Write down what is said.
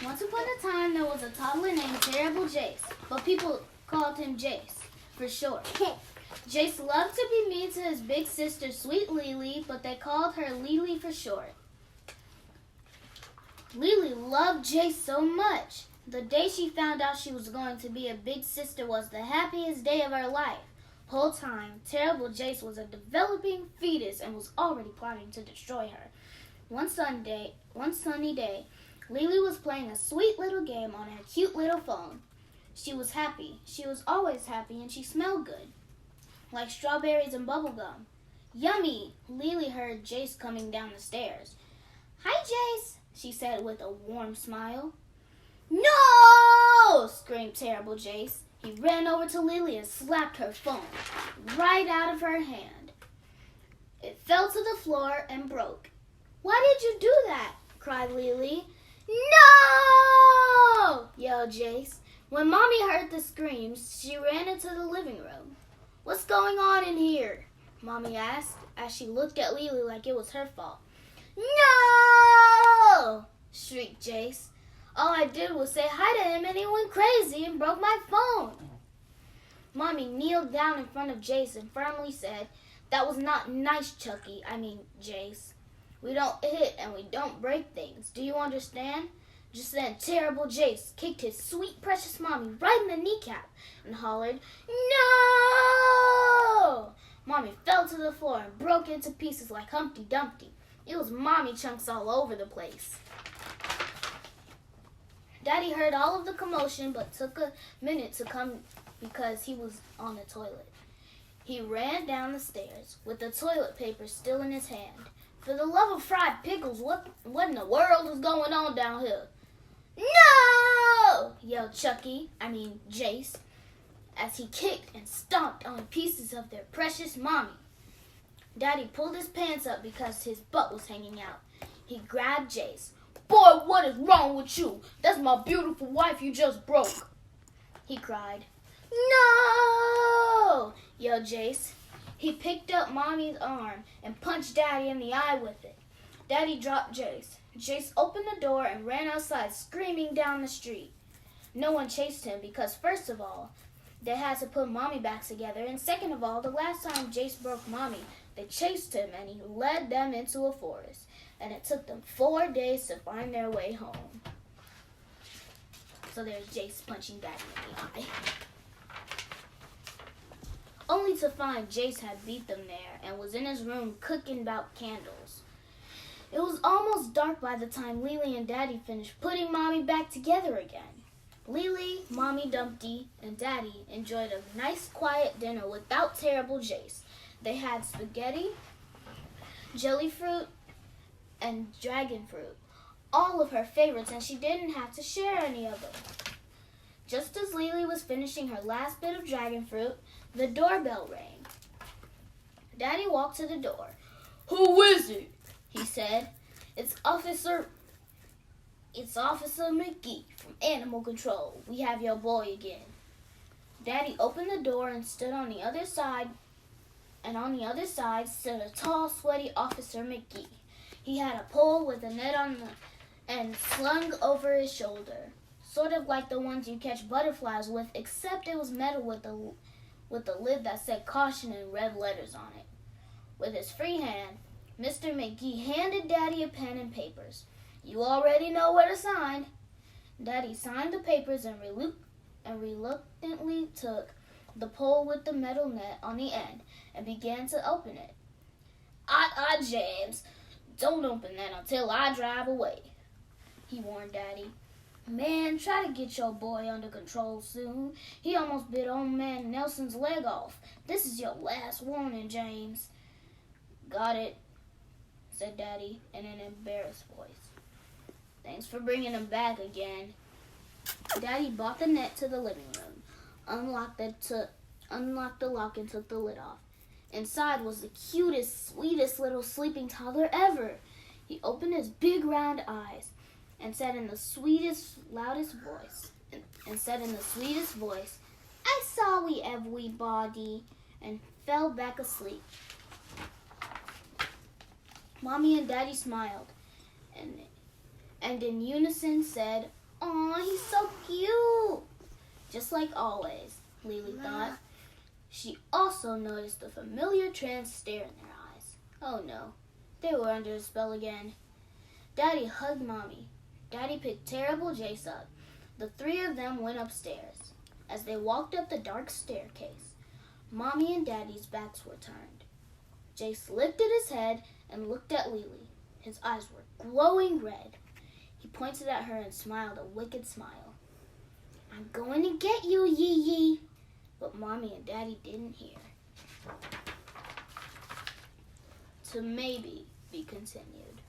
Once upon a time, there was a toddler named Terrible Jhase, but people called him Jhase for short. Jhase loved to be mean to his big sister, Sweet Lily, but they called her Lily for short. Lily loved Jhase so much. The day she found out she was going to be a big sister was the happiest day of her life. Whole time, Terrible Jhase was a developing fetus and was already plotting to destroy her. One sunny day, Lily was playing a sweet little game on her cute little phone. She was happy. She was always happy, and she smelled good, like strawberries and bubble gum. Yummy! Lily heard Jhase coming down the stairs. "Hi, Jhase," she said with a warm smile. "No!" screamed Terrible Jhase. He ran over to Lily and slapped her phone right out of her hand. It fell to the floor and broke. "Why did you do that?" cried Lily. "No!" yelled Jhase. When Mommy heard the screams, she ran into the living room. "What's going on in here?" Mommy asked as she looked at Lily like it was her fault. "No!" shrieked Jhase. "All I did was say hi to him and he went crazy and broke my phone." Mommy kneeled down in front of Jhase and firmly said, "That was not nice, Jhase. We don't hit and we don't break things. Do you understand?" Just then, Terrible Jhase kicked his sweet, precious Mommy right in the kneecap and hollered, "No!" Mommy fell to the floor and broke into pieces like Humpty Dumpty. It was Mommy chunks all over the place. Daddy heard all of the commotion but took a minute to come because he was on the toilet. He ran down the stairs with the toilet paper still in his hand. "For the love of fried pickles, what in the world is going on down here?" "No!" yelled Jhase, as he kicked and stomped on pieces of their precious Mommy. Daddy pulled his pants up because his butt was hanging out. He grabbed Jhase. "Boy, what is wrong with you? That's my beautiful wife you just broke," he cried. "No!" yelled Jhase. He picked up Mommy's arm and punched Daddy in the eye with it. Daddy dropped Jhase. Jhase opened the door and ran outside, screaming down the street. No one chased him because, first of all, they had to put Mommy back together, and second of all, the last time Jhase broke Mommy, they chased him and he led them into a forest, and it took them 4 days to find their way home. So there's Jhase punching Daddy in the eye. Only to find Jhase had beat them there and was in his room cooking about candles. It was almost dark by the time Lily and Daddy finished putting Mommy back together again. Lily, Mommy Dumpty, and Daddy enjoyed a nice quiet dinner without Terrible Jhase. They had spaghetti, jelly fruit, and dragon fruit, all of her favorites, and she didn't have to share any of them. Just as Lily was finishing her last bit of dragon fruit, the doorbell rang. Daddy walked to the door. "Who is it?" he said. It's Officer McGee from Animal Control. We have your boy again." Daddy opened the door and stood on the other side, and on the other side stood a tall, sweaty Officer McGee. He had a pole with a net on the end slung over his shoulder, sort of like the ones you catch butterflies with, except it was metal with a lid that said caution in red letters on it. With his free hand, Mr. McGee handed Daddy a pen and papers. "You already know where to sign." Daddy signed the papers and reluctantly took the pole with the metal net on the end and began to open it. James, don't open that until I drive away," he warned Daddy. "Man, try to get your boy under control soon. He almost bit old man Nelson's leg off. This is your last warning, James." "Got it," said Daddy in an embarrassed voice. "Thanks for bringing him back again." Daddy brought the net to the living room, unlocked the lock and took the lid off. Inside was the cutest, sweetest little sleeping toddler ever. He opened his big round eyes and said in the sweetest, loudest voice, "I saw everybody," and fell back asleep. Mommy and Daddy smiled and in unison said, Aw, he's so cute. Just like always, Lily thought. She also noticed the familiar trance stare in their eyes. Oh no, they were under a spell again. Daddy hugged Mommy. Daddy picked terrible Jhase up. The three of them went upstairs. As they walked up the dark staircase, Mommy and Daddy's backs were turned. Jhase lifted his head and looked at Lily. His eyes were glowing red. He pointed at her and smiled a wicked smile. I'm going to get you, Yee-Yee. But Mommy and Daddy didn't hear. To maybe be continued.